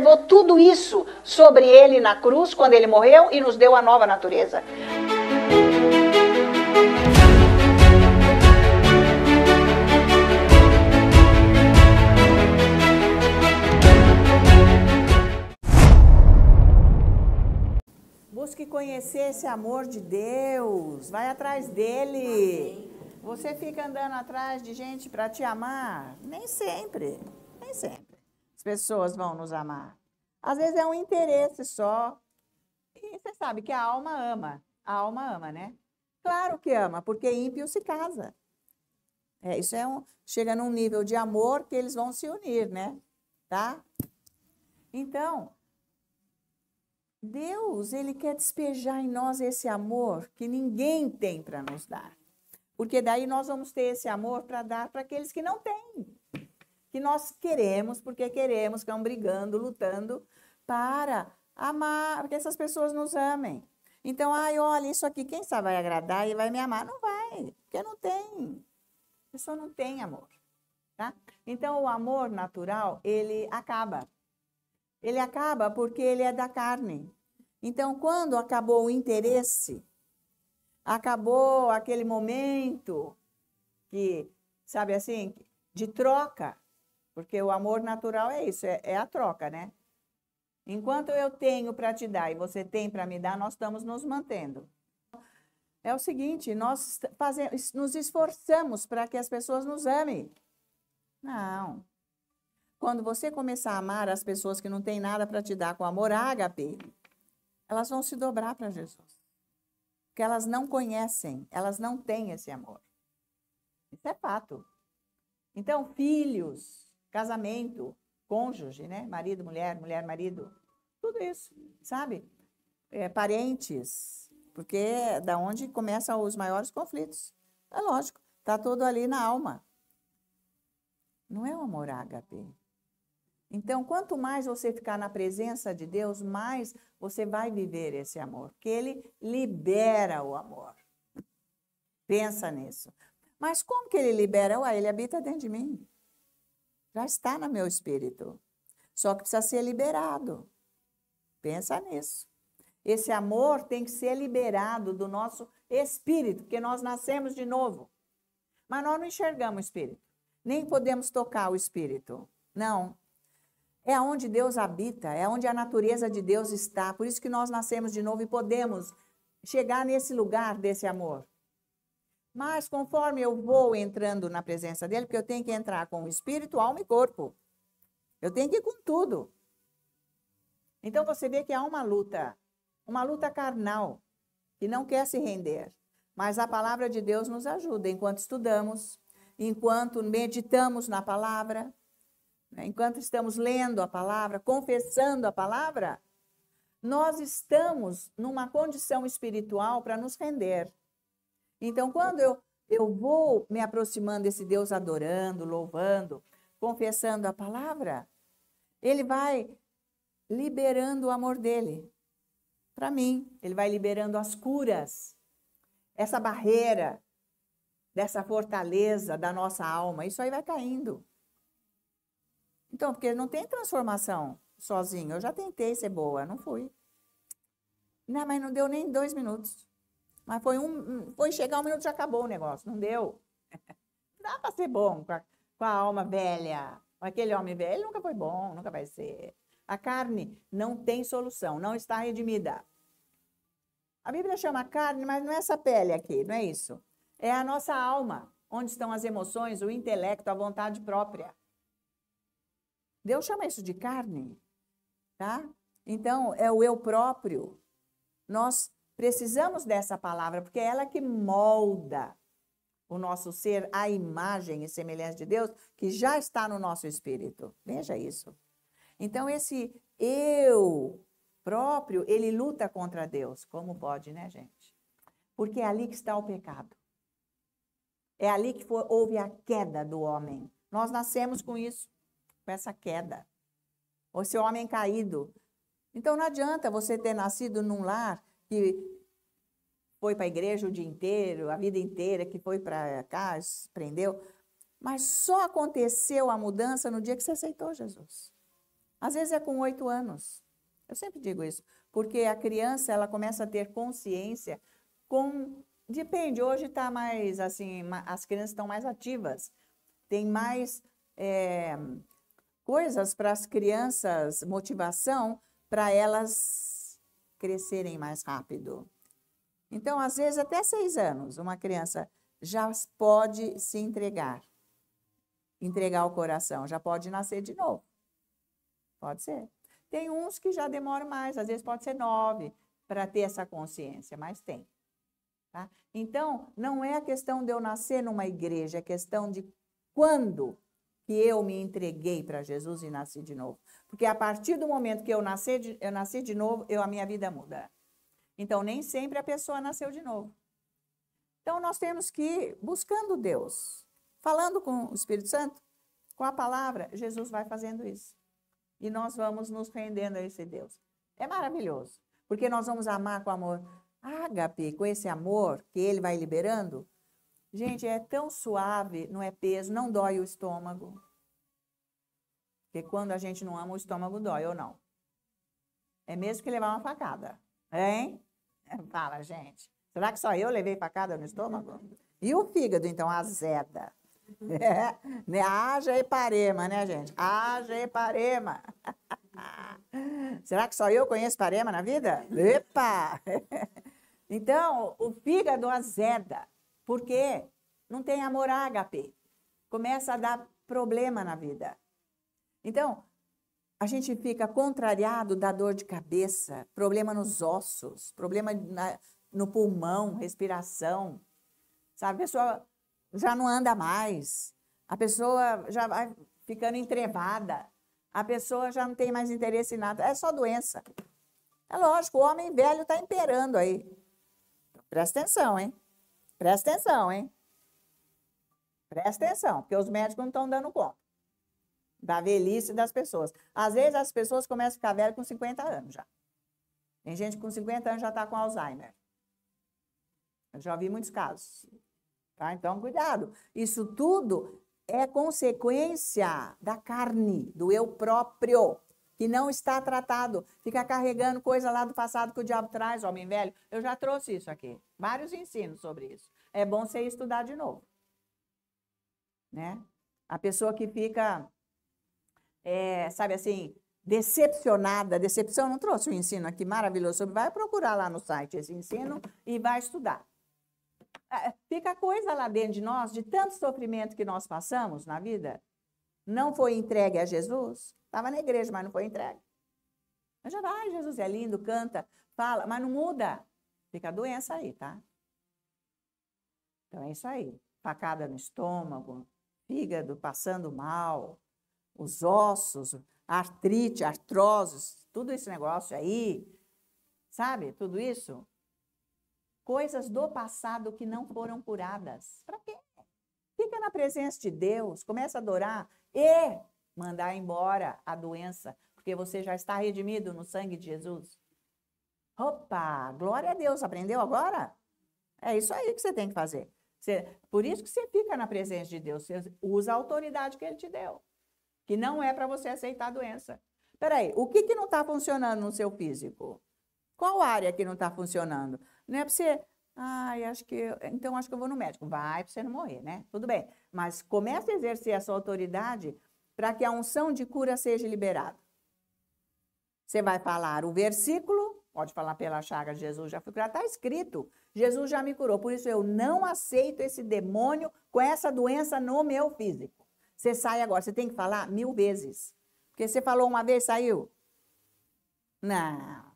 levou tudo isso sobre ele na cruz, quando ele morreu, e nos deu a nova natureza. Busque conhecer esse amor de Deus, vai atrás dele. Você fica andando atrás de gente para te amar? Nem sempre, nem sempre as pessoas vão nos amar. Às vezes é um interesse só. E você sabe que a alma ama, né? Claro que ama, porque ímpio se casa. Isso chega num nível de amor que eles vão se unir, né? Tá? Então, Deus, ele quer despejar em nós esse amor que ninguém tem para nos dar. Porque daí nós vamos ter esse amor para dar para aqueles que não têm. Que nós queremos, porque queremos, estão brigando, lutando para amar, para que essas pessoas nos amem. Então, olha, isso aqui, quem sabe vai agradar e vai me amar? Não vai, porque não tem. A pessoa não tem amor, tá? Então, o amor natural, ele acaba. Ele acaba porque ele é da carne. Então, quando acabou o interesse, acabou aquele momento que, sabe assim, de troca, porque o amor natural é isso, é a troca, né? Enquanto eu tenho para te dar e você tem para me dar, nós estamos nos mantendo. É o seguinte, nós nos esforçamos para que as pessoas nos amem. Não. Quando você começar a amar as pessoas que não têm nada para te dar com amor ágape, elas vão se dobrar para Jesus. Porque elas não conhecem, elas não têm esse amor. Isso é fato. Então, filhos, casamento, cônjuge, né? Marido, mulher, mulher, marido, tudo isso, sabe? Parentes, porque é da onde começam os maiores conflitos. É lógico, está tudo ali na alma. Não é o amor ágape. Então, quanto mais você ficar na presença de Deus, mais você vai viver esse amor, porque ele libera o amor. Pensa nisso. Mas como que ele libera? Ele habita dentro de mim. Já está no meu espírito. Só que precisa ser liberado. Pensa nisso. Esse amor tem que ser liberado do nosso espírito, porque nós nascemos de novo. Mas nós não enxergamos o espírito. Nem podemos tocar o espírito. Não. É onde Deus habita, é onde a natureza de Deus está. Por isso que nós nascemos de novo e podemos chegar nesse lugar desse amor. Mas conforme eu vou entrando na presença dele, porque eu tenho que entrar com o espírito, alma e corpo. Eu tenho que ir com tudo. Então você vê que há uma luta carnal, que não quer se render. Mas a palavra de Deus nos ajuda enquanto estudamos, enquanto meditamos na palavra, enquanto estamos lendo a palavra, confessando a palavra, nós estamos numa condição espiritual para nos render. Então, quando eu vou me aproximando desse Deus, adorando, louvando, confessando a palavra, ele vai liberando o amor dele para mim. Ele vai liberando as curas, essa barreira, dessa fortaleza da nossa alma. Isso aí vai caindo. Então, porque não tem transformação sozinho. Eu já tentei ser boa, não fui. Não, mas não deu nem 2 minutos. Mas foi chegar 1 minuto e já acabou o negócio. Não deu. Não dá para ser bom com a alma velha. Aquele homem velho, ele nunca foi bom, nunca vai ser. A carne não tem solução, não está redimida. A Bíblia chama carne, mas não é essa pele aqui, não é isso. É a nossa alma, onde estão as emoções, o intelecto, a vontade própria. Deus chama isso de carne, tá? Então, é o eu próprio. Nós precisamos dessa palavra, porque é ela que molda o nosso ser à imagem e semelhança de Deus, que já está no nosso espírito. Veja isso. Então, esse eu próprio, ele luta contra Deus. Como pode, né, gente? Porque é ali que está o pecado. É ali que houve a queda do homem. Nós nascemos com isso, com essa queda. Ou esse homem caído. Então, não adianta você ter nascido num lar que foi para a igreja o dia inteiro, a vida inteira, que foi para cá, se prendeu. Mas só aconteceu a mudança no dia que você aceitou Jesus. Às vezes é com 8 anos. Eu sempre digo isso, porque a criança, ela começa a ter consciência com... Depende, hoje está mais, assim, as crianças estão mais ativas, tem mais coisas para as crianças, motivação, para elas crescerem mais rápido. Então, às vezes, até 6 anos, uma criança já pode se entregar o coração, já pode nascer de novo. Pode ser. Tem uns que já demoram mais, às vezes pode ser 9 para ter essa consciência, mas tem. Tá? Então, não é a questão de eu nascer numa igreja, é questão de quando que eu me entreguei para Jesus e nasci de novo. Porque a partir do momento que eu nasci de novo, a minha vida muda. Então, nem sempre a pessoa nasceu de novo. Então, nós temos que ir buscando Deus, falando com o Espírito Santo, com a palavra, Jesus vai fazendo isso. E nós vamos nos rendendo a esse Deus. É maravilhoso, porque nós vamos amar com amor ágape, com esse amor que ele vai liberando. Gente, é tão suave, não é peso, não dói o estômago. Porque quando a gente não ama, o estômago dói, ou não? É mesmo que levar uma facada, hein? Fala, gente. Será que só eu levei facada no estômago? E o fígado, então, azeda. Né? Haja eparema, né, gente? Haja eparema. Será que só eu conheço parema na vida? Epa! Então, o fígado azeda. Por quê? Não tem amor ágape. Começa a dar problema na vida. Então, a gente fica contrariado da dor de cabeça, problema nos ossos, problema no pulmão, respiração. Sabe, a pessoa já não anda mais, a pessoa já vai ficando entrevada, a pessoa já não tem mais interesse em nada, é só doença. É lógico, o homem velho está imperando aí. Presta atenção, hein? Presta atenção, hein? Presta atenção, porque os médicos não estão dando conta da velhice das pessoas. Às vezes as pessoas começam a ficar velhas com 50 anos já. Tem gente que com 50 anos já está com Alzheimer. Eu já vi muitos casos. Tá? Então, cuidado. Isso tudo é consequência da carne, do eu próprio, que não está tratado. Fica carregando coisa lá do passado que o diabo traz, homem velho. Eu já trouxe isso aqui. Vários ensinos sobre isso. É bom você estudar de novo. Né? A pessoa que fica, sabe assim, decepcionada. Decepção, não trouxe um ensino aqui maravilhoso sobre. Vai procurar lá no site esse ensino e vai estudar. Fica coisa lá dentro de nós, de tanto sofrimento que nós passamos na vida, não foi entregue a Jesus, estava na igreja, mas não foi entregue. Mas já vai, Jesus é lindo, canta, fala, mas não muda. Fica a doença aí, tá? Então é isso aí, facada no estômago, fígado passando mal, os ossos, artrite, artroses, tudo esse negócio aí, sabe, tudo isso. Coisas do passado que não foram curadas. Para quê? Fica na presença de Deus, começa a adorar e mandar embora a doença, porque você já está redimido no sangue de Jesus. Opa, glória a Deus, aprendeu agora? É isso aí que você tem que fazer. Por isso que você fica na presença de Deus, você usa a autoridade que Ele te deu, que não é para você aceitar a doença. Peraí, o que não está funcionando no seu físico? Qual área que não está funcionando? Não é para você, então acho que eu vou no médico. Vai para você não morrer, né? Tudo bem. Mas comece a exercer a sua autoridade para que a unção de cura seja liberada. Você vai falar o versículo, pode falar pela chaga de Jesus, já fui curado, está escrito. Jesus já me curou, por isso eu não aceito esse demônio com essa doença no meu físico. Você sai agora, você tem que falar 1000 vezes. Porque você falou uma vez, saiu? Não.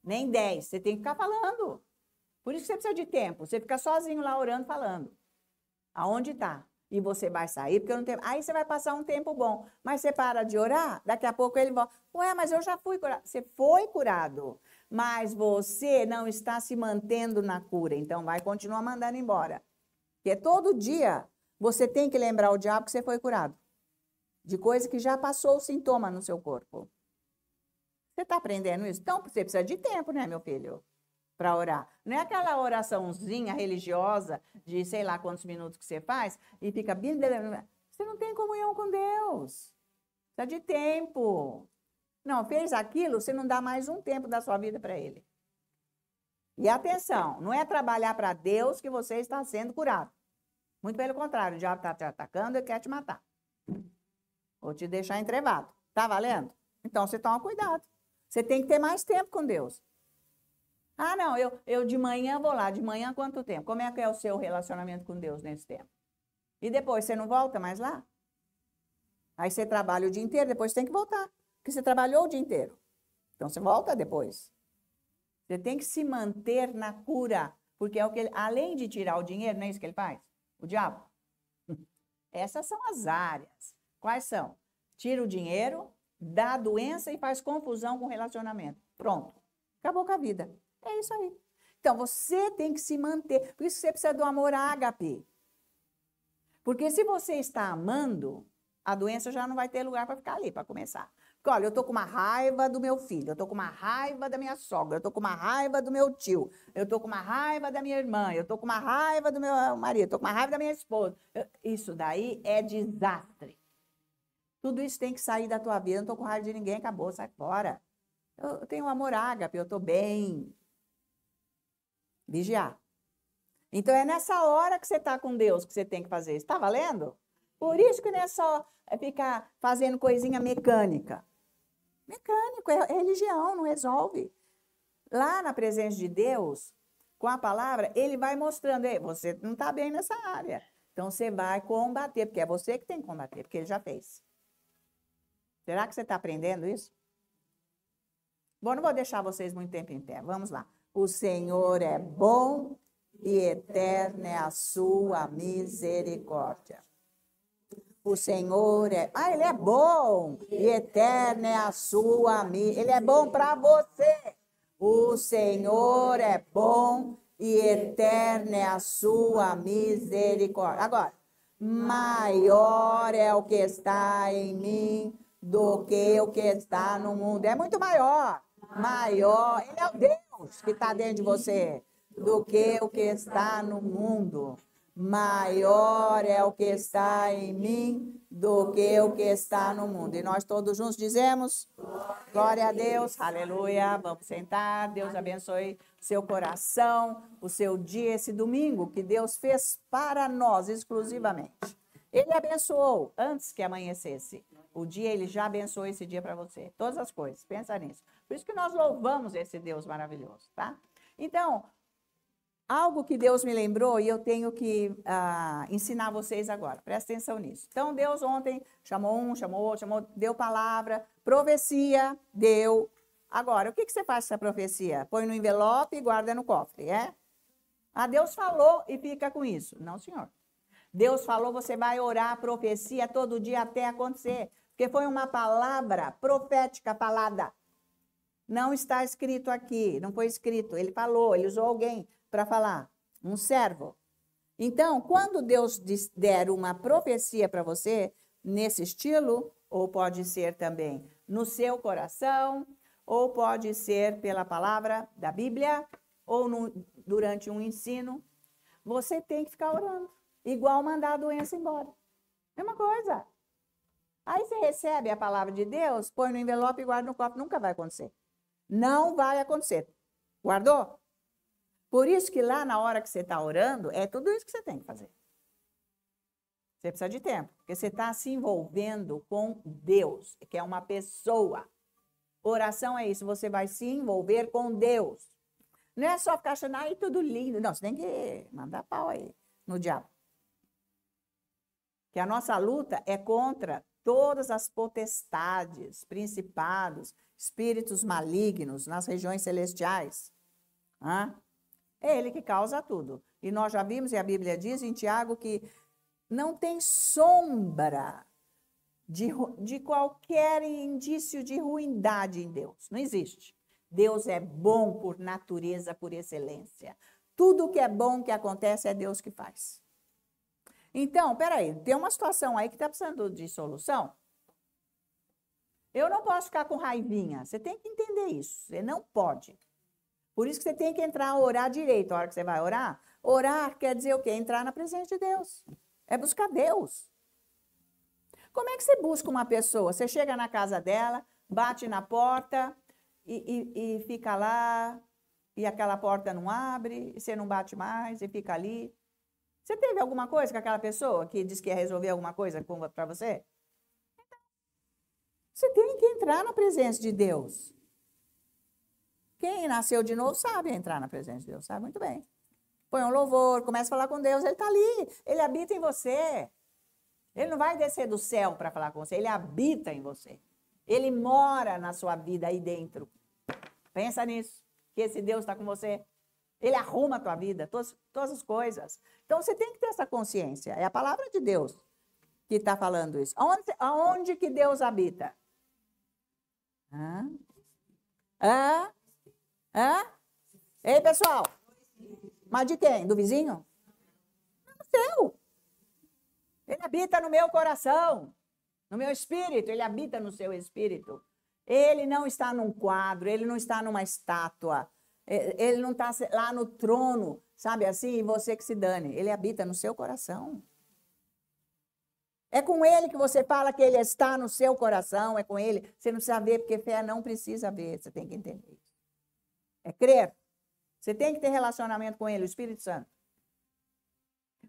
Nem 10, você tem que ficar falando. Por isso que você precisa de tempo. Você fica sozinho lá orando, falando. Aonde está? E você vai sair, porque eu não tenho... Aí você vai passar um tempo bom. Mas você para de orar, daqui a pouco ele volta. Ué, mas eu já fui curado. Você foi curado, mas você não está se mantendo na cura. Então vai continuar mandando embora. Porque todo dia você tem que lembrar o diabo que você foi curado. De coisa que já passou o sintoma no seu corpo. Você está aprendendo isso? Então, você precisa de tempo, né, meu filho? Para orar. Não é aquela oraçãozinha religiosa de sei lá quantos minutos que você faz e fica... Você não tem comunhão com Deus. Precisa de tempo. Não, fez aquilo, você não dá mais um tempo da sua vida para ele. E atenção, não é trabalhar para Deus que você está sendo curado. Muito pelo contrário, o diabo está te atacando e quer te matar. Ou te deixar entrevado. Tá valendo? Então você toma cuidado. Você tem que ter mais tempo com Deus. Ah, não, eu de manhã vou lá. De manhã quanto tempo? Como é que é o seu relacionamento com Deus nesse tempo? E depois você não volta mais lá? Aí você trabalha o dia inteiro, depois você tem que voltar. Porque você trabalhou o dia inteiro. Então você volta depois. Você tem que se manter na cura. Porque é o que ele, além de tirar o dinheiro, não é isso que ele faz? O diabo. Essas são as áreas. Quais são? Tira o dinheiro, dá a doença e faz confusão com o relacionamento. Pronto. Acabou com a vida. É isso aí. Então, você tem que se manter. Por isso você precisa do amor ágape. Porque se você está amando, a doença já não vai ter lugar para ficar ali, para começar. Porque, olha, eu estou com uma raiva do meu filho, eu estou com uma raiva da minha sogra, eu estou com uma raiva do meu tio, eu estou com uma raiva da minha irmã, eu estou com uma raiva do meu marido, eu estou com uma raiva da minha esposa. Isso daí é desastre. Tudo isso tem que sair da tua vida. Eu não estou com raiva de ninguém, acabou, sai fora. Eu tenho amor ágape, eu estou bem. Vigiar. Então, é nessa hora que você está com Deus que você tem que fazer isso. Está valendo? Por isso que não é só ficar fazendo coisinha mecânica. Mecânico, é religião, não resolve. Lá na presença de Deus, com a palavra, ele vai mostrando, você não está bem nessa área. Então, você vai combater, porque é você que tem que combater, porque ele já fez. Será que você está aprendendo isso? Bom, não vou deixar vocês muito tempo em pé. Vamos lá. O Senhor é bom e eterna é a sua misericórdia. O Senhor é... ele é bom e eterna é a sua misericórdia. Ele é bom para você. O Senhor é bom e eterna é a sua misericórdia. Agora, maior é o que está em mim do que o que está no mundo. É muito maior. Maior. Ele é o Deus que está dentro de você do que o que está no mundo. Maior é o que está em mim do que o que está no mundo. E nós todos juntos dizemos, glória a Deus, aleluia. Vamos sentar, Deus abençoe o seu coração, o seu dia, esse domingo que Deus fez para nós exclusivamente. Ele abençoou antes que amanhecesse. O dia, ele já abençoou esse dia para você. Todas as coisas, pensa nisso. Por isso que nós louvamos esse Deus maravilhoso, tá? Então, algo que Deus me lembrou e eu tenho que ensinar vocês agora. Presta atenção nisso. Então, Deus ontem chamou um, chamou outro, deu palavra, profecia, deu. Agora, o que você faz com essa profecia? Põe no envelope e guarda no cofre, é? Deus falou e fica com isso. Não, senhor. Deus falou, você vai orar a profecia todo dia até acontecer. Porque foi uma palavra profética falada. Não está escrito aqui, não foi escrito. Ele falou, ele usou alguém para falar, um servo. Então, quando Deus der uma profecia para você, nesse estilo, ou pode ser também no seu coração, ou pode ser pela palavra da Bíblia, ou durante um ensino, você tem que ficar orando. Igual mandar a doença embora. Mesma coisa. Aí você recebe a palavra de Deus, põe no envelope e guarda no copo. Nunca vai acontecer. Não vai acontecer. Guardou? Por isso que lá na hora que você está orando, é tudo isso que você tem que fazer. Você precisa de tempo, porque você está se envolvendo com Deus, que é uma pessoa. Oração é isso, você vai se envolver com Deus. Não é só ficar achando, tudo lindo. Não, você tem que mandar pau aí no diabo. Que a nossa luta é contra todas as potestades, principados, espíritos malignos nas regiões celestiais. É ele que causa tudo. E nós já vimos, e a Bíblia diz em Tiago, que não tem sombra de qualquer indício de ruindade em Deus. Não existe. Deus é bom por natureza, por excelência. Tudo que é bom que acontece é Deus que faz. Então, peraí, tem uma situação aí que está precisando de solução. Eu não posso ficar com raivinha. Você tem que entender isso. Você não pode. Por isso que você tem que entrar a orar direito. A hora que você vai orar, orar quer dizer o quê? Entrar na presença de Deus. É buscar Deus. Como é que você busca uma pessoa? Você chega na casa dela, bate na porta e fica lá, e aquela porta não abre, e você não bate mais e fica ali. Você teve alguma coisa com aquela pessoa que disse que ia resolver alguma coisa para você? Você tem que entrar na presença de Deus. Quem nasceu de novo sabe entrar na presença de Deus, sabe muito bem. Põe um louvor, começa a falar com Deus, ele está ali, ele habita em você. Ele não vai descer do céu para falar com você, ele habita em você. Ele mora na sua vida aí dentro. Pensa nisso, que esse Deus está com você. Ele arruma a tua vida, todas as coisas. Então, você tem que ter essa consciência. É a palavra de Deus que está falando isso. Aonde que Deus habita? Hã? Hã? Hã? Ei, pessoal. Mas de quem? Do vizinho? No seu. Ele habita no meu coração, no meu espírito. Ele habita no seu espírito. Ele não está num quadro, ele não está numa estátua. Ele não está lá no trono, sabe assim, e você que se dane. Ele habita no seu coração. É com ele que você fala que ele está no seu coração, é com ele. Você não precisa ver, porque fé não precisa ver, você tem que entender isso. É crer. Você tem que ter relacionamento com ele, o Espírito Santo.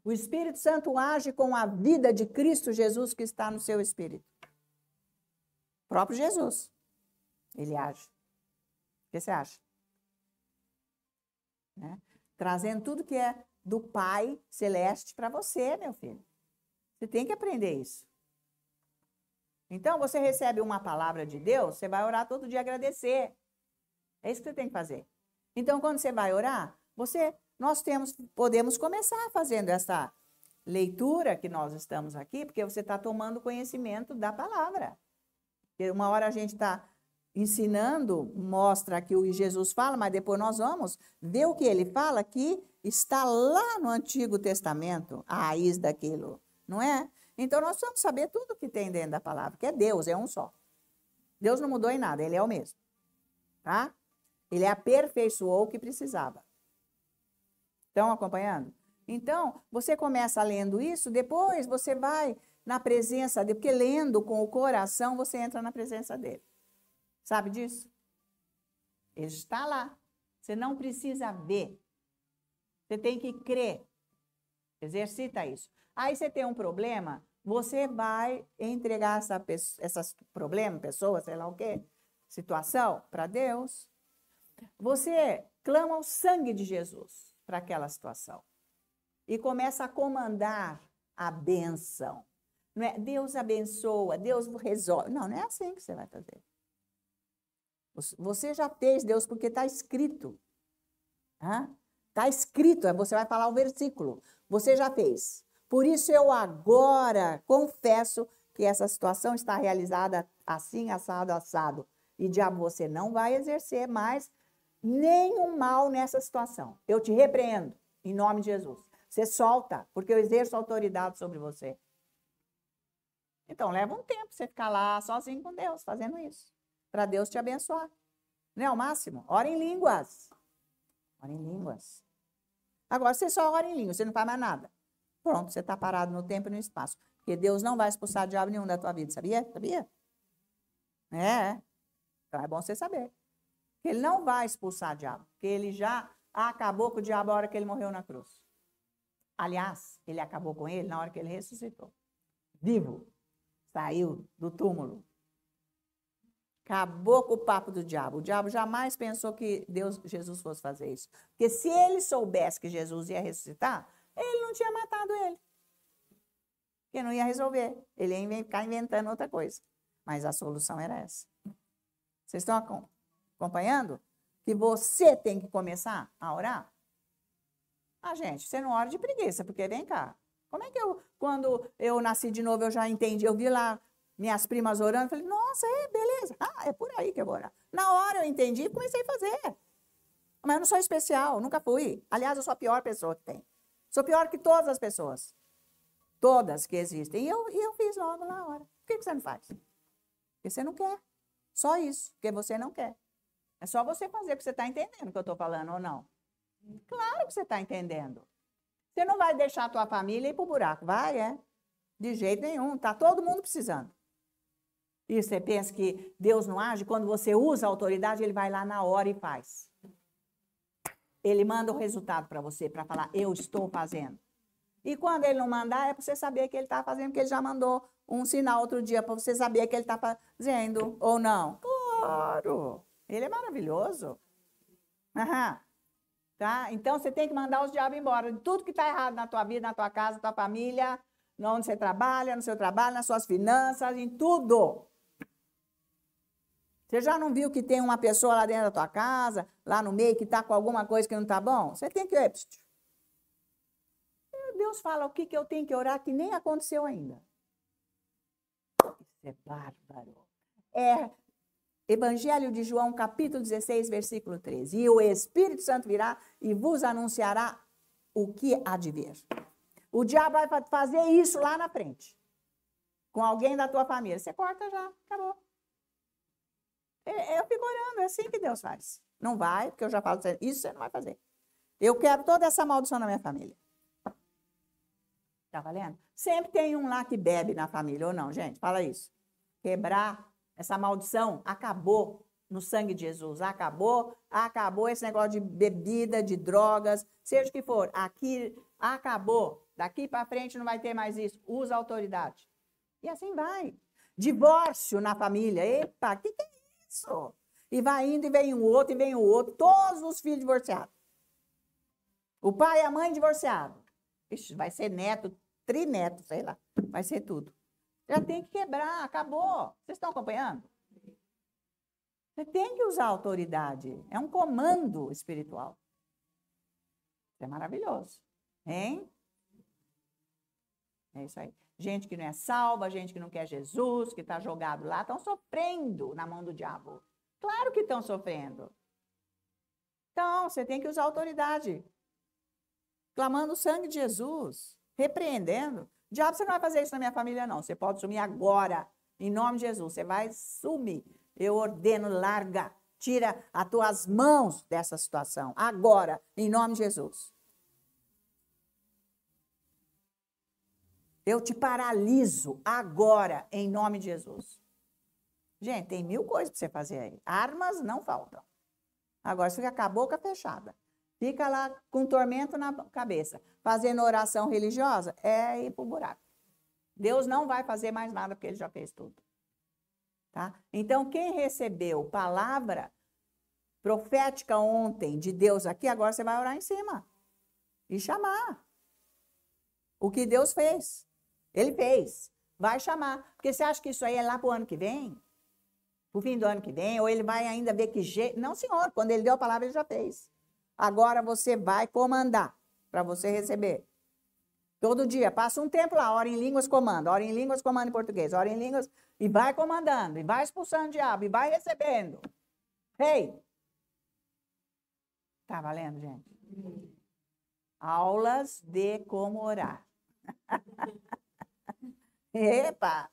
O Espírito Santo age com a vida de Cristo Jesus que está no seu espírito. O próprio Jesus, ele age. O que você acha? Né? Trazendo tudo que é do Pai Celeste para você, meu filho. Você tem que aprender isso. Então, você recebe uma palavra de Deus, você vai orar todo dia e agradecer. É isso que você tem que fazer. Então, quando você vai orar, nós podemos começar fazendo essa leitura que nós estamos aqui, porque você está tomando conhecimento da palavra. Porque uma hora a gente está ensinando, mostra que o Jesus fala, mas depois nós vamos ver o que ele fala que está lá no Antigo Testamento, a raiz daquilo, não é? Então nós precisamos saber tudo que tem dentro da palavra, que é Deus, é um só. Deus não mudou em nada, ele é o mesmo, tá? Ele aperfeiçoou o que precisava. Estão acompanhando? Então, você começa lendo isso, depois você vai na presença dele, porque lendo com o coração, você entra na presença dele. Sabe disso? Ele está lá. Você não precisa ver. Você tem que crer. Exercita isso. Aí você tem um problema, você vai entregar essas problemas, pessoa, sei lá o quê, situação, para Deus. Você clama o sangue de Jesus para aquela situação. E começa a comandar a bênção. Não é Deus abençoa, Deus resolve. Não, não é assim que você vai fazer. Você já fez, Deus, porque está escrito. Está escrito, você vai falar o versículo. Você já fez. Por isso eu agora confesso que essa situação está realizada assim, assado, assado. E, diabo, você não vai exercer mais nenhum mal nessa situação. Eu te repreendo, em nome de Jesus. Você solta, porque eu exerço autoridade sobre você. Então, leva um tempo você ficar lá sozinho com Deus, fazendo isso. Para Deus te abençoar. Não é o máximo? Ora em línguas. Ora em línguas. Agora, você só ora em línguas, você não faz mais nada. Pronto, você está parado no tempo e no espaço. Porque Deus não vai expulsar diabo nenhum da tua vida, sabia? Sabia? É. Então, é bom você saber. Que ele não vai expulsar diabo. Porque ele já acabou com o diabo a hora que ele morreu na cruz. Aliás, ele acabou com ele na hora que ele ressuscitou. Vivo. Saiu do túmulo. Acabou com o papo do diabo. O diabo jamais pensou que Jesus fosse fazer isso. Porque se ele soubesse que Jesus ia ressuscitar, ele não tinha matado ele. Porque não ia resolver. Ele ia ficar inventando outra coisa. Mas a solução era essa. Vocês estão acompanhando? Que você tem que começar a orar? Ah, gente, você não ora de preguiça, porque vem cá. Como é que quando eu nasci de novo, eu já entendi, eu vi lá minhas primas orando, falei, nossa, beleza, é por aí que eu vou orar. Na hora eu entendi e comecei a fazer. Mas eu não sou especial, nunca fui. Aliás, eu sou a pior pessoa que tem. Sou pior que todas as pessoas. Todas que existem. E eu fiz logo na hora. Por que você não faz? Porque você não quer. Só isso, porque você não quer. É só você fazer, porque você está entendendo o que eu estou falando ou não. Claro que você está entendendo. Você não vai deixar a tua família ir para o buraco, vai, De jeito nenhum, tá todo mundo precisando. E você pensa que Deus não age? Quando você usa a autoridade, ele vai lá na hora e faz. Ele manda o resultado para você, para falar, eu estou fazendo. E quando ele não mandar, é para você saber que ele está fazendo, porque ele já mandou um sinal outro dia para você saber que ele está fazendo, ou não. Claro! Ele é maravilhoso. Aham. Tá? Então, você tem que mandar os diabos embora. Tudo que está errado na tua vida, na tua casa, na tua família, onde você trabalha, no seu trabalho, nas suas finanças, em tudo. Você já não viu que tem uma pessoa lá dentro da tua casa, lá no meio, que está com alguma coisa que não está bom? Você tem que... Deus fala o que eu tenho que orar que nem aconteceu ainda. Isso é bárbaro. É Evangelho de João, capítulo 16, versículo 13. E o Espírito Santo virá e vos anunciará o que há de vir. O diabo vai fazer isso lá na frente. Com alguém da tua família. Você corta já, acabou. Eu fico orando, é assim que Deus faz. Não vai, porque eu já falo, isso você não vai fazer. Eu quero toda essa maldição na minha família. Tá valendo? Sempre tem um lá que bebe na família, ou não, gente? Fala isso. Quebrar essa maldição acabou no sangue de Jesus. Acabou esse negócio de bebida, de drogas, seja o que for. Aqui acabou. Daqui para frente não vai ter mais isso. Usa a autoridade. E assim vai. Divórcio na família. Epa, o que é isso? E vai indo, e vem um outro, e vem o outro. Todos os filhos divorciados. O pai e a mãe divorciados. Ixi, vai ser neto, trineto, sei lá. Vai ser tudo. Já tem que quebrar, acabou. Vocês estão acompanhando? Você tem que usar a autoridade. É um comando espiritual. Isso é maravilhoso. Hein? É isso aí. Gente que não é salva, gente que não quer Jesus, que está jogado lá, estão sofrendo na mão do diabo. Claro que estão sofrendo. Então, você tem que usar a autoridade. Clamando o sangue de Jesus. Repreendendo. Diabo, você não vai fazer isso na minha família, não. Você pode sumir agora. Em nome de Jesus. Você vai sumir. Eu ordeno, larga. Tira as tuas mãos dessa situação. Agora. Em nome de Jesus. Eu te paraliso agora. Em nome de Jesus. Gente, tem 1000 coisas para você fazer aí. Armas não faltam. Agora, você fica com a boca fechada. Fica lá com tormento na cabeça, fazendo oração religiosa, é ir para o buraco. Deus não vai fazer mais nada, porque ele já fez tudo. Tá? Então, quem recebeu palavra profética ontem de Deus aqui, agora você vai orar em cima. E chamar. O que Deus fez. Ele fez. Vai chamar. Porque você acha que isso aí é lá para o ano que vem? Para o fim do ano que vem? Ou ele vai ainda ver que jeito? Não, senhor. Quando ele deu a palavra, ele já fez. Agora você vai comandar para você receber. Todo dia, passa um tempo lá, ora em línguas, comanda. Ora em línguas, comanda em português. Ora em línguas, e vai comandando, e vai expulsando o diabo, e vai recebendo. Ei! Tá valendo, gente? Aulas de como orar. Epa!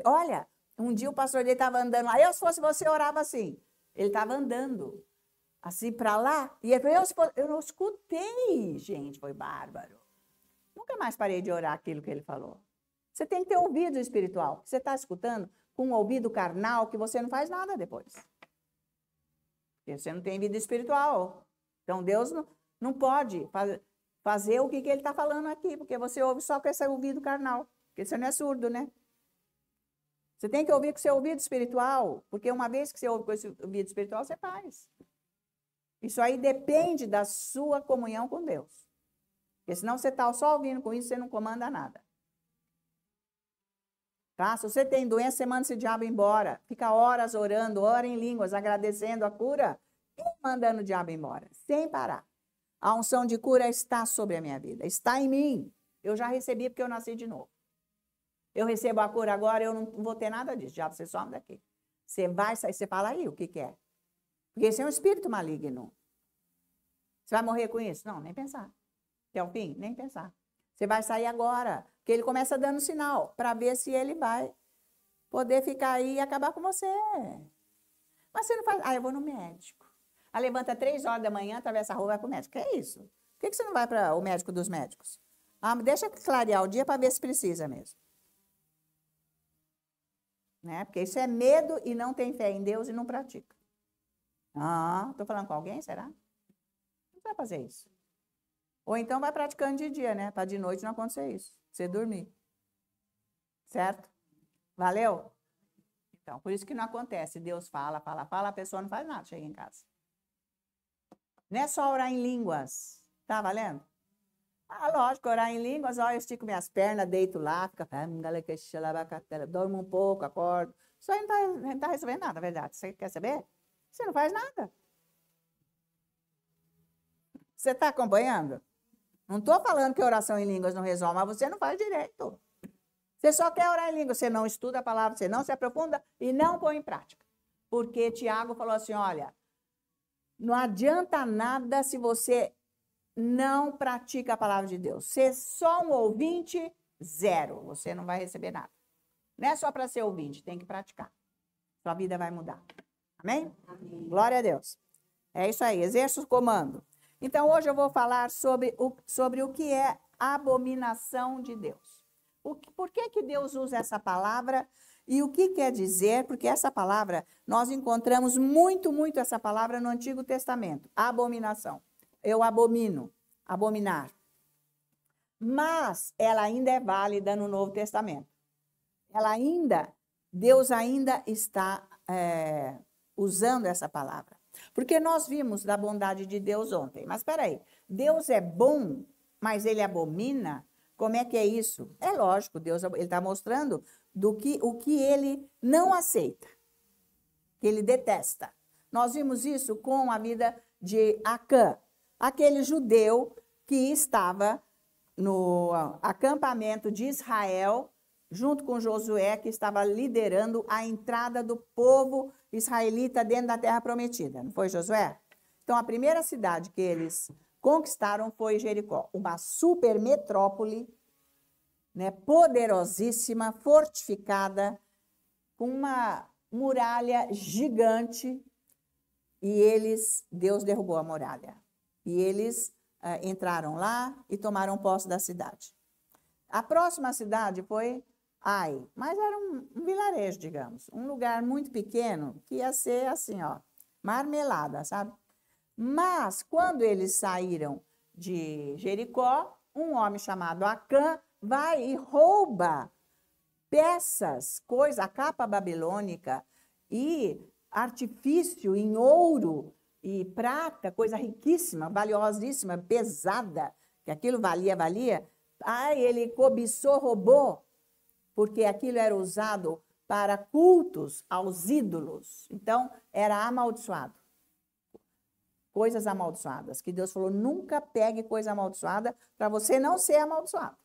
Olha, um dia o pastor dele estava andando lá. Se fosse você, orava assim. Ele estava andando. Assim para lá, e eu não escutei, gente, foi bárbaro. Nunca mais parei de orar aquilo que ele falou. Você tem que ter ouvido espiritual. Você está escutando com um ouvido carnal que você não faz nada depois. Porque você não tem vida espiritual. Então Deus não pode fazer o que ele está falando aqui, porque você ouve só com esse ouvido carnal. Porque você não é surdo, né? Você tem que ouvir com o seu ouvido espiritual, porque uma vez que você ouve com esse ouvido espiritual, você faz. Isso aí depende da sua comunhão com Deus. Porque senão você está só ouvindo com isso, você não comanda nada. Tá? Se você tem doença, você manda esse diabo embora. Fica horas orando, ora em línguas, agradecendo a cura e mandando o diabo embora, sem parar. A unção de cura está sobre a minha vida, está em mim. Eu já recebi porque eu nasci de novo. Eu recebo a cura agora, eu não vou ter nada disso. Diabo, você some daqui. Você vai sair, você fala aí o que é. Porque esse é um espírito maligno. Você vai morrer com isso? Não, nem pensar. Até o fim? Nem pensar. Você vai sair agora. Porque ele começa dando sinal para ver se ele vai poder ficar aí e acabar com você. Mas você não faz... eu vou no médico. Levanta 3 horas da manhã, atravessa a rua e vai para o médico. Que é isso? Por que você não vai para o médico dos médicos? Deixa clarear o dia para ver se precisa mesmo. né? Porque isso é medo e não tem fé em Deus e não pratica. Estou falando com alguém, será? Não vai fazer isso. Ou então vai praticando de dia, né? Para de noite não acontecer isso. Você dormir. Certo? Valeu? Então, por isso que não acontece. Deus fala, fala, fala, a pessoa não faz nada, chega em casa. Não é só orar em línguas. Tá valendo? Lógico, orar em línguas, ó, eu estico minhas pernas, deito lá, fica... dormo um pouco, acordo. Isso aí não tá resolvendo nada, na verdade. Você quer saber? Você não faz nada. Você está acompanhando? Não estou falando que oração em línguas não resolve, mas você não faz direito. Você só quer orar em línguas, você não estuda a palavra, você não se aprofunda e não põe em prática. Porque Tiago falou assim, olha, não adianta nada se você não pratica a palavra de Deus. Ser só um ouvinte, zero. Você não vai receber nada. Não é só para ser ouvinte, tem que praticar. Sua vida vai mudar. Amém? Amém? Glória a Deus. É isso aí, exerça o comando. Então, hoje eu vou falar sobre o que é abominação de Deus. Por que Deus usa essa palavra e o que quer dizer? Porque essa palavra, nós encontramos muito essa palavra no Antigo Testamento. Abominação. Eu abomino, abominar. Mas ela ainda é válida no Novo Testamento. Deus ainda está usando essa palavra. Porque nós vimos da bondade de Deus ontem. Mas espera aí, Deus é bom, mas ele abomina? Como é que é isso? É lógico, Deus está mostrando o que ele não aceita, que ele detesta. Nós vimos isso com a vida de Acã, aquele judeu que estava no acampamento de Israel, junto com Josué, que estava liderando a entrada do povo israelita dentro da terra prometida. Não foi Josué? Então, a primeira cidade que eles conquistaram foi Jericó, uma super metrópole, né, poderosíssima, fortificada, com uma muralha gigante, e Deus derrubou a muralha. E eles entraram lá e tomaram posse da cidade. A próxima cidade foi Ai, mas era um vilarejo, digamos, um lugar muito pequeno, que ia ser assim, ó, marmelada, sabe? Mas, quando eles saíram de Jericó, um homem chamado Acã vai e rouba peças, a capa babilônica e artifício em ouro e prata, coisa riquíssima, valiosíssima, pesada, que aquilo valia. Aí ele cobiçou, roubou, porque aquilo era usado para cultos aos ídolos. Então, era amaldiçoado. Coisas amaldiçoadas, que Deus falou, nunca pegue coisa amaldiçoada para você não ser amaldiçoado.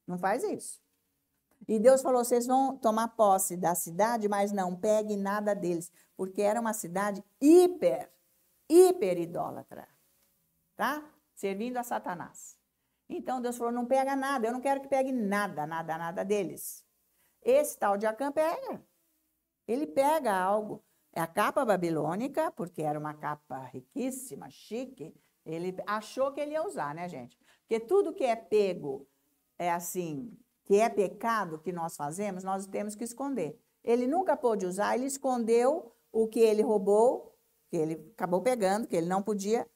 Não faz isso. E Deus falou, vocês vão tomar posse da cidade, mas não pegue nada deles, porque era uma cidade hiper idólatra, tá? Servindo a Satanás. Então, Deus falou, não pega nada, eu não quero que pegue nada deles. Esse tal de Acã pega. Ele pega algo. É a capa babilônica, porque era uma capa riquíssima, chique. Ele achou que ele ia usar, né, gente? Porque tudo que é pego, é assim, que é pecado que nós fazemos, nós temos que esconder. Ele nunca pôde usar, ele escondeu o que ele roubou, que ele acabou pegando, que ele não podia,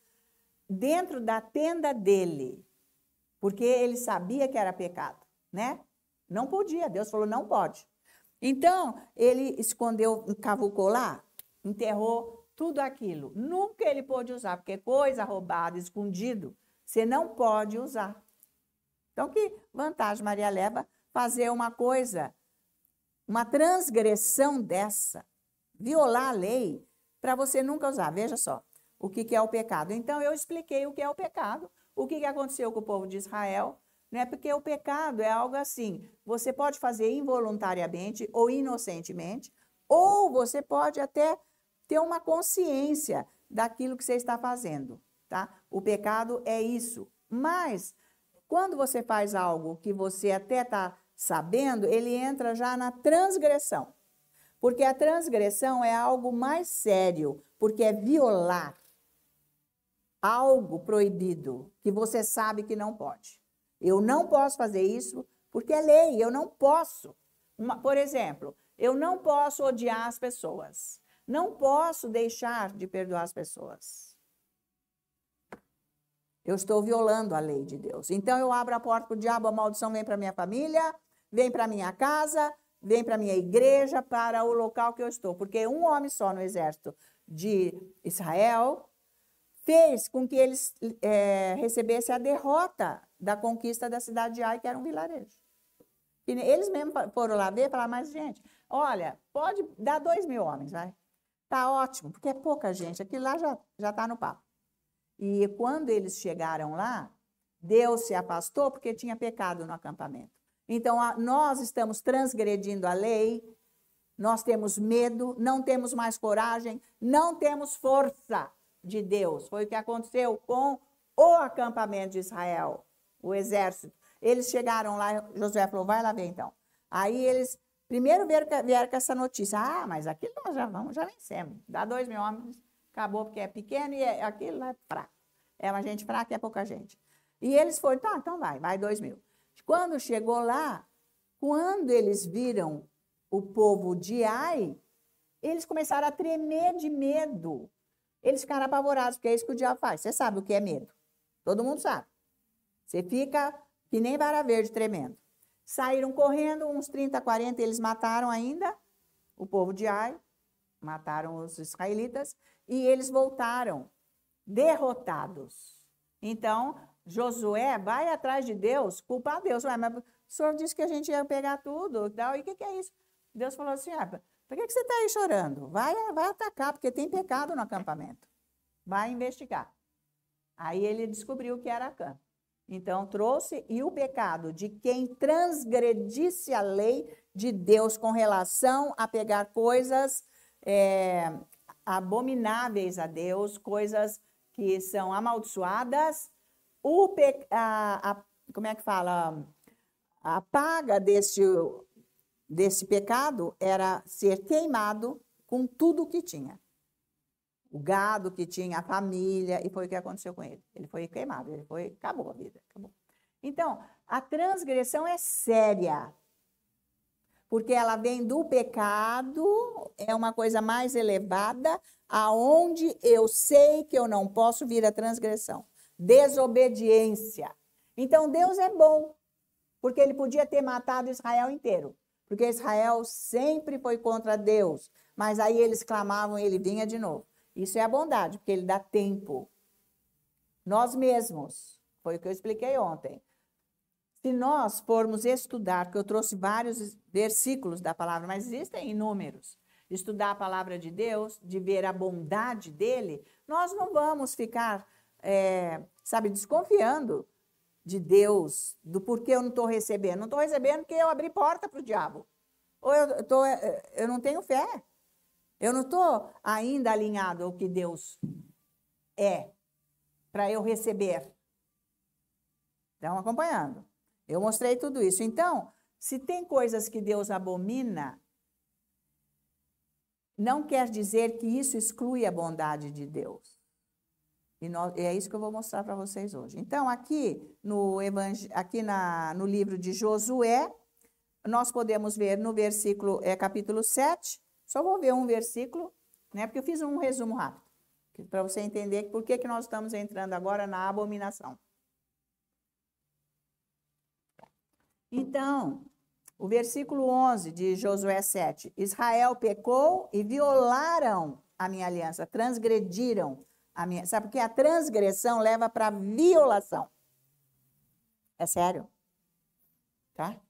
dentro da tenda dele, porque ele sabia que era pecado, né? Não podia, Deus falou, não pode. Então, ele escondeu, cavucou lá, enterrou tudo aquilo. Nunca ele pôde usar, porque coisa roubada, escondido, você não pode usar. Então, que vantagem Maria leva fazer uma coisa, uma transgressão dessa, violar a lei, para você nunca usar. Veja só, o que é o pecado. Então, eu expliquei o que é o pecado, o que aconteceu com o povo de Israel, né? Porque o pecado é algo assim, você pode fazer involuntariamente ou inocentemente, ou você pode até ter uma consciência daquilo que você está fazendo, tá? O pecado é isso. Mas, quando você faz algo que você até está sabendo, ele entra já na transgressão. Porque a transgressão é algo mais sério, porque é violar algo proibido, que você sabe que não pode. Eu não posso fazer isso porque é lei, eu não posso. Por exemplo, Eu não posso odiar as pessoas. Não posso deixar de perdoar as pessoas. Eu estou violando a lei de Deus. Então, eu abro a porta para o diabo, a maldição vem para minha família, vem para minha casa, vem para minha igreja, para o local que eu estou. Porque um homem só no exército de Israel fez com que eles recebessem a derrota da conquista da cidade de Ai, que era um vilarejo. E eles mesmos foram lá ver e falaram, mas gente, olha, pode dar 2.000 homens, vai. Tá ótimo, porque é pouca gente, aquilo lá já está no papo. E quando eles chegaram lá, Deus se afastou porque tinha pecado no acampamento. Então, nós estamos transgredindo a lei, nós temos medo, não temos mais coragem, não temos força de Deus. Foi o que aconteceu com o acampamento de Israel, o exército. Eles chegaram lá, Josué falou, vai lá ver então. Aí eles primeiro vieram com essa notícia, mas aquilo nós já vencemos, dá 2.000 homens, acabou porque é pequeno e aquilo lá é fraco. É uma gente fraca e é pouca gente. E eles foram, tá, então vai 2.000. Quando chegou lá, quando eles viram o povo de Ai, eles começaram a tremer de medo. Eles ficaram apavorados, porque é isso que o diabo faz. Você sabe o que é medo. Todo mundo sabe. Você fica que nem vara verde tremendo. Saíram correndo, uns 30, 40, eles mataram ainda o povo de Ai, mataram os israelitas, e eles voltaram derrotados. Então, Josué vai atrás de Deus, culpar a Deus. Mas o senhor disse que a gente ia pegar tudo, e o que é isso? Deus falou assim, por que você está aí chorando? Vai atacar, porque tem pecado no acampamento. Vai investigar. Aí ele descobriu que era Acã. Então, trouxe, e o pecado de quem transgredisse a lei de Deus com relação a pegar coisas abomináveis a Deus, coisas que são amaldiçoadas, como é que fala? A paga desse pecado era ser queimado com tudo o que tinha. O gado que tinha, a família, e foi o que aconteceu com ele. Ele foi queimado, acabou a vida. Acabou. Então, a transgressão é séria, porque ela vem do pecado, é uma coisa mais elevada, aonde eu sei que eu não posso vir a transgressão. Desobediência. Então, Deus é bom, porque ele podia ter matado Israel inteiro, porque Israel sempre foi contra Deus, mas aí eles clamavam e ele vinha de novo. Isso é a bondade, porque ele dá tempo. Nós mesmos, foi o que eu expliquei ontem. Se nós formos estudar, porque eu trouxe vários versículos da palavra, mas existem inúmeros, estudar a palavra de Deus, de ver a bondade dele, nós não vamos ficar, desconfiando de Deus, do porquê eu não estou recebendo. Não estou recebendo porque eu abri porta para o diabo. Ou eu não tenho fé. Eu não estou ainda alinhado ao que Deus é para eu receber. Estão acompanhando? Eu mostrei tudo isso. Então, se tem coisas que Deus abomina, não quer dizer que isso exclui a bondade de Deus. E é isso que eu vou mostrar para vocês hoje. Então, aqui no livro de Josué, nós podemos ver no versículo, capítulo 7, só vou ver um versículo, né, porque eu fiz um resumo rápido, para você entender por que nós estamos entrando agora na abominação. Então, o versículo 11 de Josué 7, Israel pecou e violaram a minha aliança, transgrediram a minha... Sabe, porque a transgressão leva para a violação. É sério? Tá?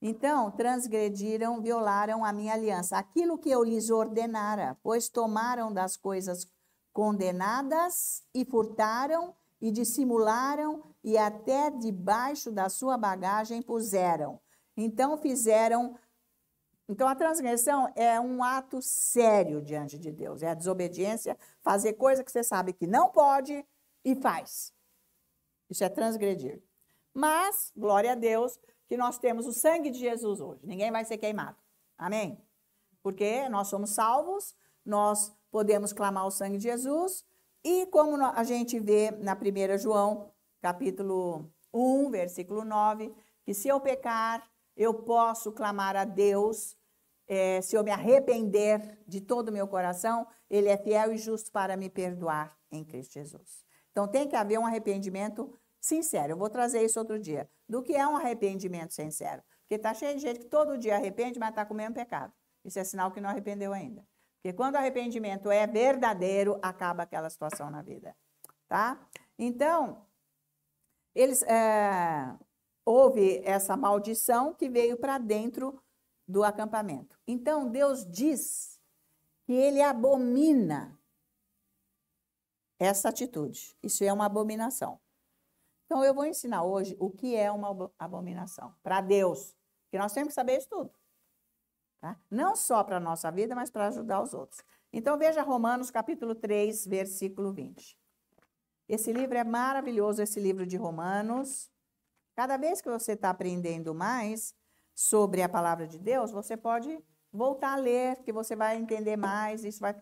Então, transgrediram, violaram a minha aliança, aquilo que eu lhes ordenara, pois tomaram das coisas condenadas e furtaram e dissimularam e até debaixo da sua bagagem puseram. Então, a transgressão é um ato sério diante de Deus, é a desobediência, fazer coisa que você sabe que não pode e faz. Isso é transgredir. Mas, glória a Deus, que nós temos o sangue de Jesus hoje. Ninguém vai ser queimado. Amém? Porque nós somos salvos, nós podemos clamar o sangue de Jesus, e como a gente vê na 1 João, capítulo 1, versículo 9, que se eu pecar, eu posso clamar a Deus, se eu me arrepender de todo o meu coração, ele é fiel e justo para me perdoar em Cristo Jesus. Então, tem que haver um arrependimento sincero. Eu vou trazer isso outro dia. Do que é um arrependimento sincero? Porque está cheio de gente que todo dia arrepende, mas está com o mesmo pecado. Isso é sinal que não arrependeu ainda. Porque quando o arrependimento é verdadeiro, acaba aquela situação na vida. Tá? Então, houve essa maldição que veio para dentro do acampamento. Então, Deus diz que ele abomina essa atitude. Isso é uma abominação. Então, eu vou ensinar hoje o que é uma abominação para Deus. Porque nós temos que saber isso tudo. Tá? Não só para a nossa vida, mas para ajudar os outros. Então, veja Romanos capítulo 3, versículo 20. Esse livro é maravilhoso, esse livro de Romanos. Cada vez que você está aprendendo mais sobre a palavra de Deus, você pode voltar a ler, que você vai entender mais, isso vai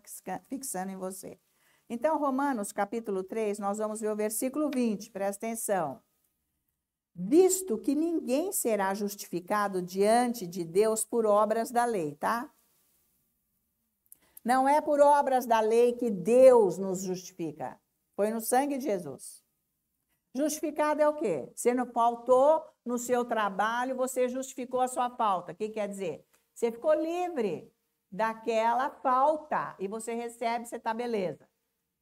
fixando em você. Então, Romanos, capítulo 3, nós vamos ver o versículo 20, presta atenção. Visto que ninguém será justificado diante de Deus por obras da lei, tá? Não é por obras da lei que Deus nos justifica. Foi no sangue de Jesus. Justificado é o quê? Você não faltou no seu trabalho, você justificou a sua falta. O que quer dizer? Você ficou livre daquela falta e você recebe, você está beleza.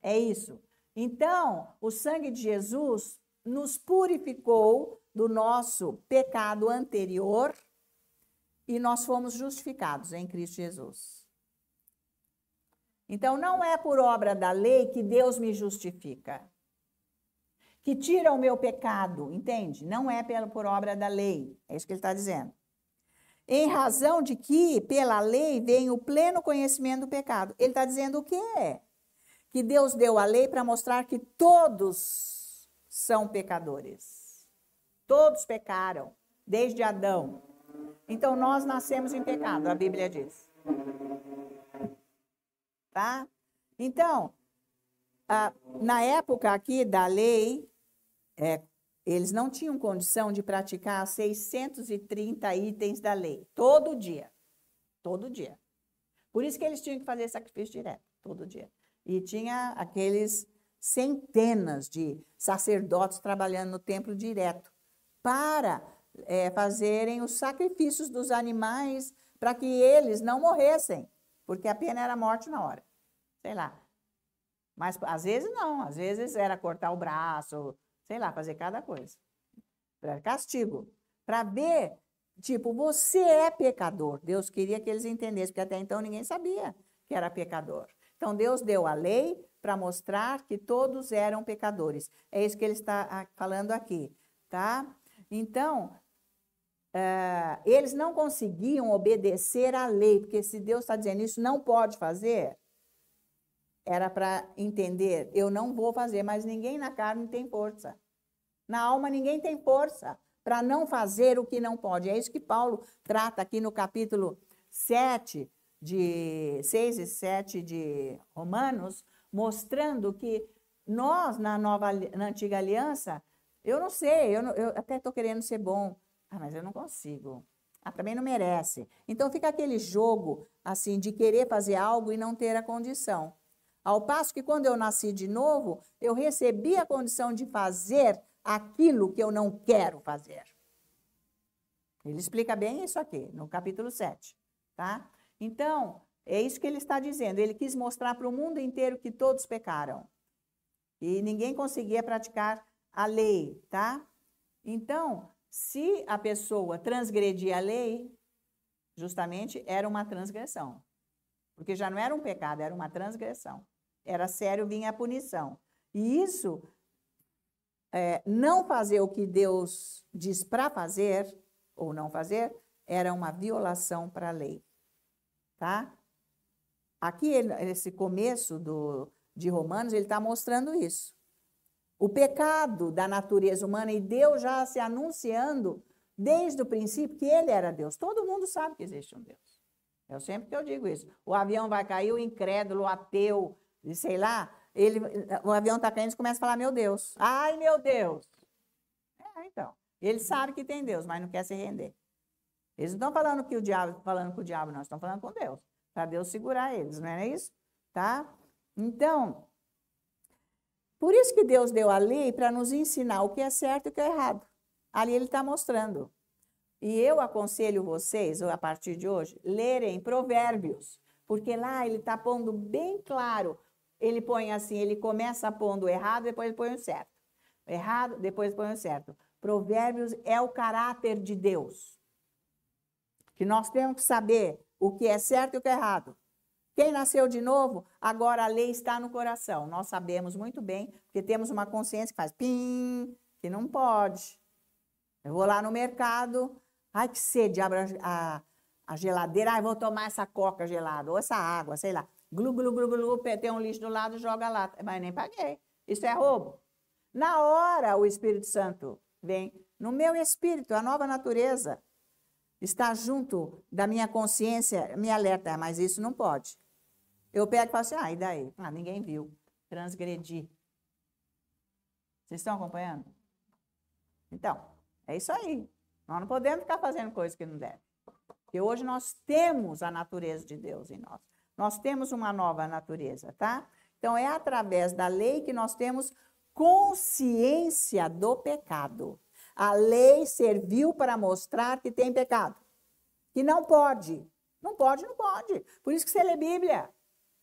É isso. Então, o sangue de Jesus nos purificou do nosso pecado anterior e nós fomos justificados em Cristo Jesus. Então, não é por obra da lei que Deus me justifica, que tira o meu pecado, entende? Não é por obra da lei, é isso que ele está dizendo. Em razão de que, pela lei, vem o pleno conhecimento do pecado. Ele está dizendo o quê? Que Deus deu a lei para mostrar que todos são pecadores. Todos pecaram, desde Adão. Então, nós nascemos em pecado, a Bíblia diz. Tá? Então, na época aqui da lei, eles não tinham condição de praticar 630 itens da lei, todo dia. Todo dia. Por isso que eles tinham que fazer sacrifício direto, todo dia. E tinha aqueles centenas de sacerdotes trabalhando no templo direto para fazerem os sacrifícios dos animais para que eles não morressem, porque a pena era morte na hora. Sei lá. Mas às vezes não, às vezes era cortar o braço, sei lá, fazer cada coisa. Era castigo. Para ver, tipo, você é pecador. Deus queria que eles entendessem, porque até então ninguém sabia que era pecador. Então, Deus deu a lei para mostrar que todos eram pecadores. É isso que ele está falando aqui, tá? Então, eles não conseguiam obedecer à lei, porque se Deus está dizendo isso não pode fazer, era para entender, eu não vou fazer, mas ninguém na carne tem força. Na alma ninguém tem força para não fazer o que não pode. É isso que Paulo trata aqui no capítulo 7, de 6 e 7 de Romanos, mostrando que nós, na antiga aliança, eu não sei, eu até estou querendo ser bom, mas eu não consigo. Também não merece. Então fica aquele jogo assim de querer fazer algo e não ter a condição. Ao passo que quando eu nasci de novo, eu recebi a condição de fazer aquilo que eu não quero fazer. Ele explica bem isso aqui, no capítulo 7, tá? Então, é isso que ele está dizendo. Ele quis mostrar para o mundo inteiro que todos pecaram. E ninguém conseguia praticar a lei, tá? Então, se a pessoa transgredia a lei, justamente era uma transgressão. Porque já não era um pecado, era uma transgressão. Era sério, vinha a punição. E isso, não fazer o que Deus diz para fazer, ou não fazer, era uma violação para a lei. Tá? Aqui, esse começo de Romanos, ele está mostrando isso. O pecado da natureza humana e Deus já se anunciando desde o princípio que ele era Deus. Todo mundo sabe que existe um Deus. Eu sempre que eu digo isso. O avião vai cair, o incrédulo, o ateu, sei lá, o avião está caindo e começa a falar, meu Deus. Ai, meu Deus. Então, ele sabe que tem Deus, mas não quer se render. Eles não estão falando que o diabo, falando com o diabo, não, estão falando com Deus, para Deus segurar eles, não é isso? Tá? Então, por isso que Deus deu a lei para nos ensinar o que é certo e o que é errado. Ali ele está mostrando. E eu aconselho vocês, a partir de hoje, lerem Provérbios, porque lá ele está pondo bem claro. Ele põe assim, ele começa pondo o errado, depois ele põe o certo. Errado, depois põe o certo. Provérbios é o caráter de Deus. Que nós temos que saber o que é certo e o que é errado. Quem nasceu de novo, agora a lei está no coração. Nós sabemos muito bem, porque temos uma consciência que faz pim, que não pode. Eu vou lá no mercado, ai que sede, abro a geladeira, ai vou tomar essa coca gelada, ou essa água, sei lá. Glu, glu, glu, glu, tem um lixo do lado, joga lá. Mas nem paguei. Isso é roubo. Na hora o Espírito Santo vem no meu espírito, a nova natureza está junto da minha consciência, me alerta, mas isso não pode. Eu pego e falo assim, e daí? Ninguém viu. Transgredi. Vocês estão acompanhando? Então, é isso aí. Nós não podemos ficar fazendo coisas que não devem. Porque hoje nós temos a natureza de Deus em nós. Nós temos uma nova natureza, tá? Então, é através da lei que nós temos consciência do pecado. A lei serviu para mostrar que tem pecado. Que não pode. Não pode, não pode. Por isso que você lê Bíblia.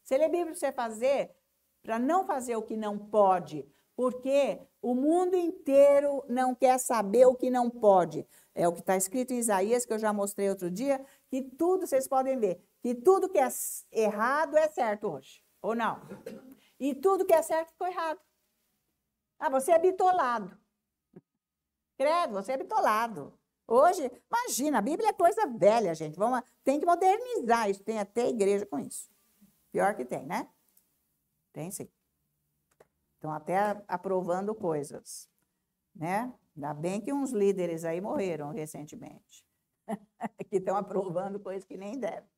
Você lê Bíblia para você fazer, para não fazer o que não pode. Porque o mundo inteiro não quer saber o que não pode. É o que está escrito em Isaías, que eu já mostrei outro dia, que tudo, vocês podem ver, que tudo que é errado é certo hoje, ou não? E tudo que é certo ficou errado. Você é bitolado. Credo, você é bitolado. Hoje, imagina, a Bíblia é coisa velha, gente. Tem que modernizar isso, tem até igreja com isso. Pior que tem, né? Tem sim. Estão até aprovando coisas, né? Ainda bem que uns líderes aí morreram recentemente, que estão aprovando coisas que nem devem.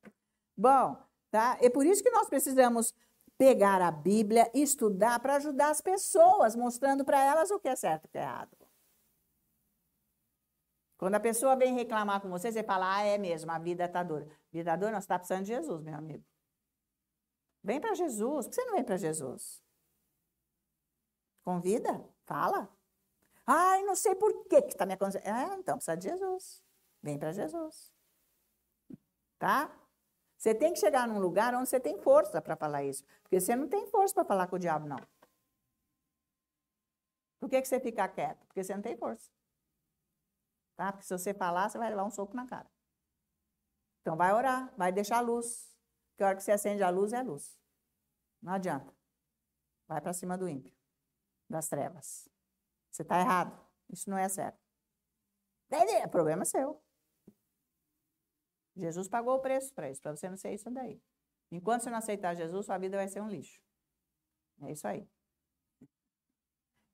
Bom, tá? É por isso que nós precisamos pegar a Bíblia, estudar para ajudar as pessoas, mostrando para elas o que é certo e o que é errado. Quando a pessoa vem reclamar com você, você fala, é mesmo, a vida está dura. A vida está dura, nós estamos precisando de Jesus, meu amigo. Vem para Jesus. Por que você não vem para Jesus? Convida, fala. Não sei por que está me acontecendo. Então precisa de Jesus. Vem para Jesus. Tá? Você tem que chegar num lugar onde você tem força para falar isso. Porque você não tem força para falar com o diabo, não. Por que você fica quieto? Porque você não tem força. Tá? Porque se você falar, você vai levar um soco na cara. Então vai orar, vai deixar a luz. Porque a hora que você acende a luz, é a luz. Não adianta. Vai para cima do ímpio, das trevas. Você está errado. Isso não é certo. O problema é seu. Jesus pagou o preço para isso, para você não ser isso daí. Enquanto você não aceitar Jesus, sua vida vai ser um lixo. É isso aí.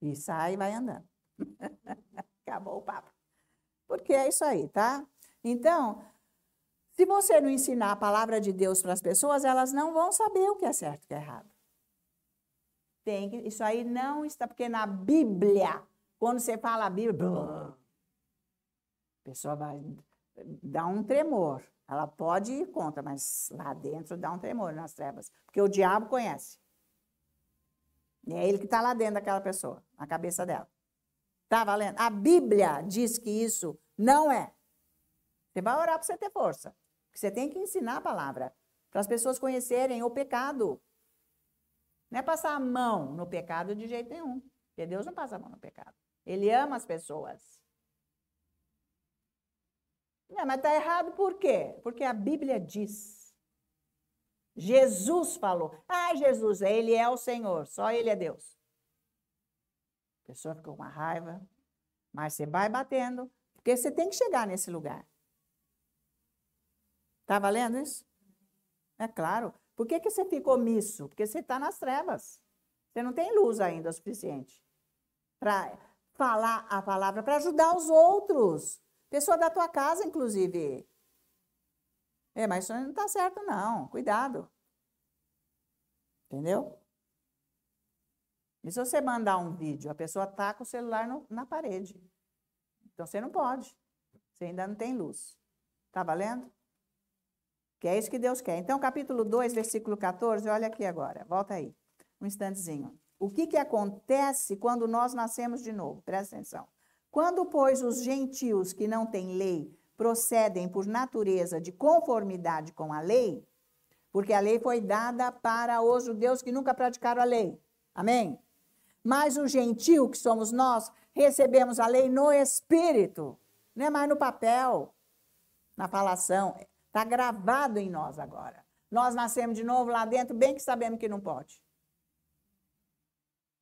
E sai e vai andando. Acabou o papo. Porque é isso aí, tá? Então, se você não ensinar a palavra de Deus para as pessoas, elas não vão saber o que é certo e o que é errado. Isso aí não está, porque na Bíblia, quando você fala a Bíblia, a pessoa vai dar um tremor. Ela pode ir contra, mas lá dentro dá um tremor nas trevas. Porque o diabo conhece. E é ele que está lá dentro daquela pessoa, na cabeça dela. Tá valendo? A Bíblia diz que isso não é. Você vai orar para você ter força. Porque você tem que ensinar a palavra. Para as pessoas conhecerem o pecado. Não é passar a mão no pecado de jeito nenhum. Porque Deus não passa a mão no pecado. Ele ama as pessoas. Não, mas está errado por quê? Porque a Bíblia diz. Jesus falou. Jesus, ele é o Senhor. Só ele é Deus. A pessoa ficou com uma raiva. Mas você vai batendo. Porque você tem que chegar nesse lugar. Está valendo isso? É claro. Por que você fica omisso? Porque você está nas trevas. Você não tem luz ainda o suficiente para falar a palavra, para ajudar os outros. Pessoa da tua casa, inclusive. Mas isso não está certo, não. Cuidado. Entendeu? E se você mandar um vídeo, a pessoa está com o celular na parede. Então, você não pode. Você ainda não tem luz. Está valendo? Que é isso que Deus quer. Então, capítulo 2, versículo 14, olha aqui agora. Volta aí, um instantezinho. O que acontece quando nós nascemos de novo? Presta atenção. Quando, pois, os gentios que não têm lei procedem por natureza de conformidade com a lei, porque a lei foi dada para os judeus que nunca praticaram a lei. Amém? Mas o gentio, que somos nós, recebemos a lei no Espírito, não é mais no papel, na falação. Está gravado em nós agora. Nós nascemos de novo lá dentro, bem que sabemos que não pode.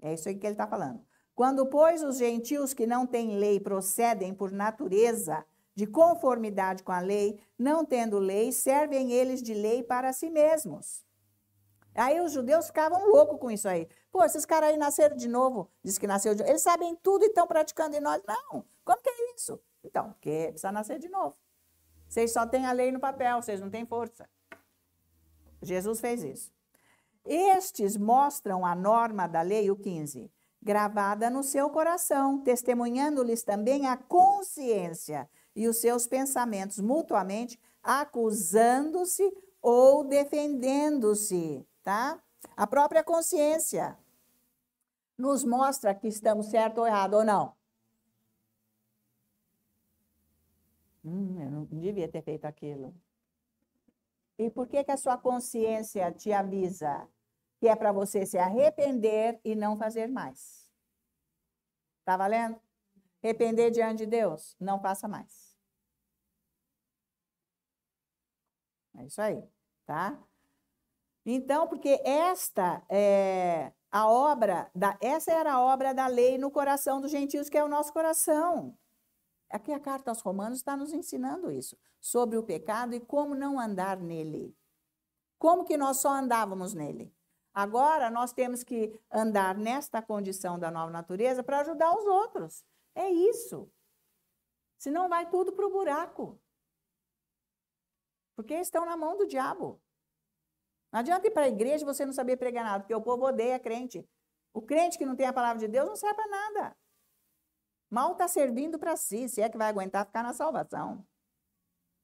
É isso aí que ele está falando. Quando, pois, os gentios que não têm lei procedem por natureza de conformidade com a lei, não tendo lei, servem eles de lei para si mesmos. Aí os judeus ficavam loucos com isso aí. Pô, esses caras aí nasceram de novo, diz que nasceu de novo. Eles sabem tudo e estão praticando em nós. Não, como que é isso? Então, porque precisa nascer de novo. Vocês só têm a lei no papel, vocês não têm força. Jesus fez isso. Estes mostram a norma da lei, o 15, gravada no seu coração, testemunhando-lhes também a consciência e os seus pensamentos mutuamente, acusando-se ou defendendo-se, tá? A própria consciência nos mostra que estamos certo ou errado ou não. Eu não devia ter feito aquilo. E por que a sua consciência te avisa que é para você se arrepender e não fazer mais? Tá valendo? Arrepender diante de Deus, não faça mais. É isso aí, tá? Então, porque essa era a obra da lei no coração dos gentios, que é o nosso coração. Aqui a carta aos Romanos está nos ensinando isso, sobre o pecado e como não andar nele. Como que nós só andávamos nele? Agora nós temos que andar nesta condição da nova natureza para ajudar os outros. É isso. Senão vai tudo para o buraco. Porque estão na mão do diabo. Não adianta ir para a igreja e você não saber pregar nada, porque o povo odeia crente. O crente que não tem a palavra de Deus não serve para nada. Mal está servindo para si, se é que vai aguentar ficar na salvação.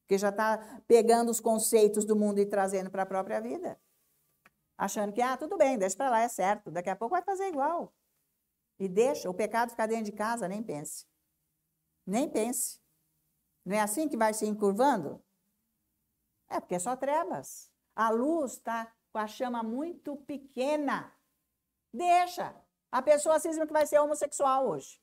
Porque já está pegando os conceitos do mundo e trazendo para a própria vida. Achando que, tudo bem, deixa para lá, é certo. Daqui a pouco vai fazer igual. E deixa o pecado ficar dentro de casa, nem pense. Nem pense. Não é assim que vai se encurvando? É porque é só trevas. A luz está com a chama muito pequena. Deixa. A pessoa cisma que vai ser homossexual hoje.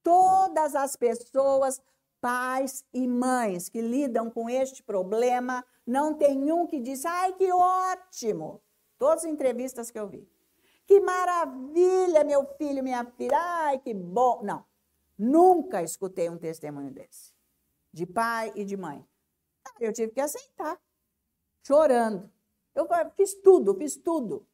Todas as pessoas, pais e mães que lidam com este problema, não tem um que diz, ai, que ótimo. Todas as entrevistas que eu vi. Que maravilha, meu filho, minha filha, ai, que bom. Não, nunca escutei um testemunho desse, de pai e de mãe. Eu tive que aceitar, chorando. Eu fiz tudo.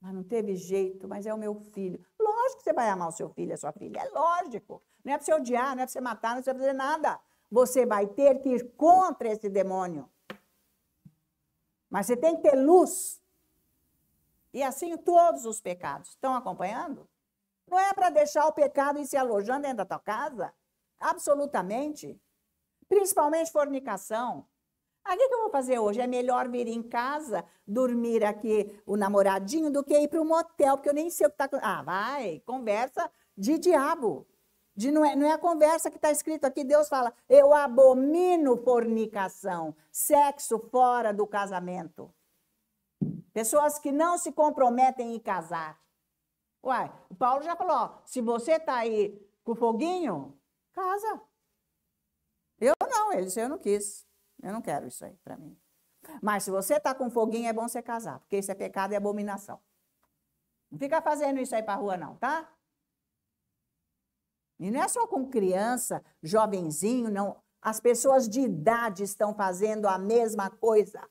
Mas não teve jeito, mas é o meu filho. Lógico que você vai amar o seu filho, a sua filha, é lógico. Não é para você odiar, não é para você matar, não é para você fazer nada. Você vai ter que ir contra esse demônio. Mas você tem que ter luz. E assim todos os pecados. Estão acompanhando? Não é para deixar o pecado ir se alojando dentro da tua casa. Absolutamente. Principalmente fornicação. O que eu vou fazer hoje? É melhor vir em casa, dormir aqui o namoradinho, do que ir para um motel, porque eu nem sei o que está... vai, conversa de diabo. Não é a conversa que está escrito aqui. Deus fala, eu abomino fornicação, sexo fora do casamento. Pessoas que não se comprometem em casar. Uai, o Paulo já falou, se você está aí com foguinho, casa. Eu não, ele disse, eu não quis. Eu não quero isso aí para mim. Mas se você está com foguinho, é bom você casar, porque isso é pecado e abominação. Não fica fazendo isso aí para a rua não, tá? E não é só com criança, jovenzinho, não. As pessoas de idade estão fazendo a mesma coisa.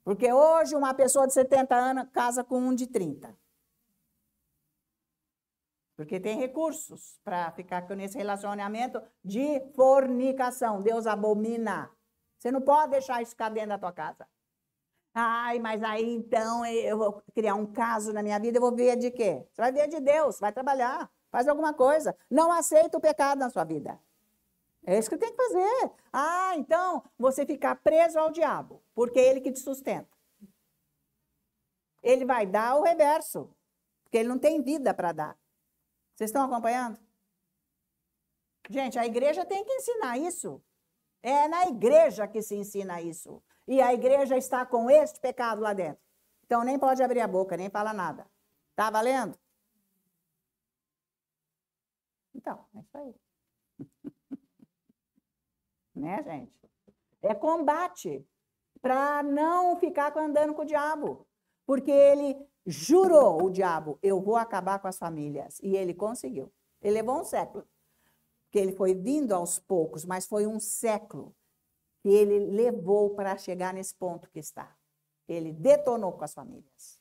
Porque hoje uma pessoa de 70 anos casa com um de 30. Porque tem recursos para ficar nesse relacionamento de fornicação. Deus abomina. Você não pode deixar isso ficar dentro da tua casa. Ai, mas aí então eu vou criar um caso na minha vida, eu vou ver de quê? Você vai ver de Deus, vai trabalhar, faz alguma coisa. Não aceita o pecado na sua vida. É isso que tem que fazer. Ah, então você ficar preso ao diabo, porque é ele que te sustenta. Ele vai dar o reverso, porque ele não tem vida para dar. Vocês estão acompanhando? Gente, a igreja tem que ensinar isso. É na igreja que se ensina isso. E a igreja está com este pecado lá dentro. Então nem pode abrir a boca, nem falar nada. Tá valendo? Então, é isso aí. Né, gente? É combate para não ficar andando com o diabo. Porque ele jurou, o diabo, eu vou acabar com as famílias. E ele conseguiu. Ele levou um século. Porque ele foi vindo aos poucos, mas foi um século que ele levou para chegar nesse ponto que está. Ele detonou com as famílias.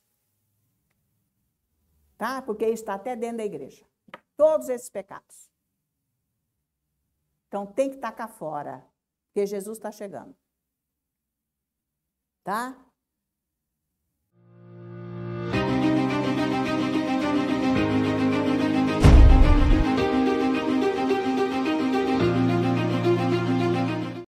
Tá? Porque está até dentro da igreja. Todos esses pecados. Então tem que tacar fora. Porque Jesus está chegando. Tá?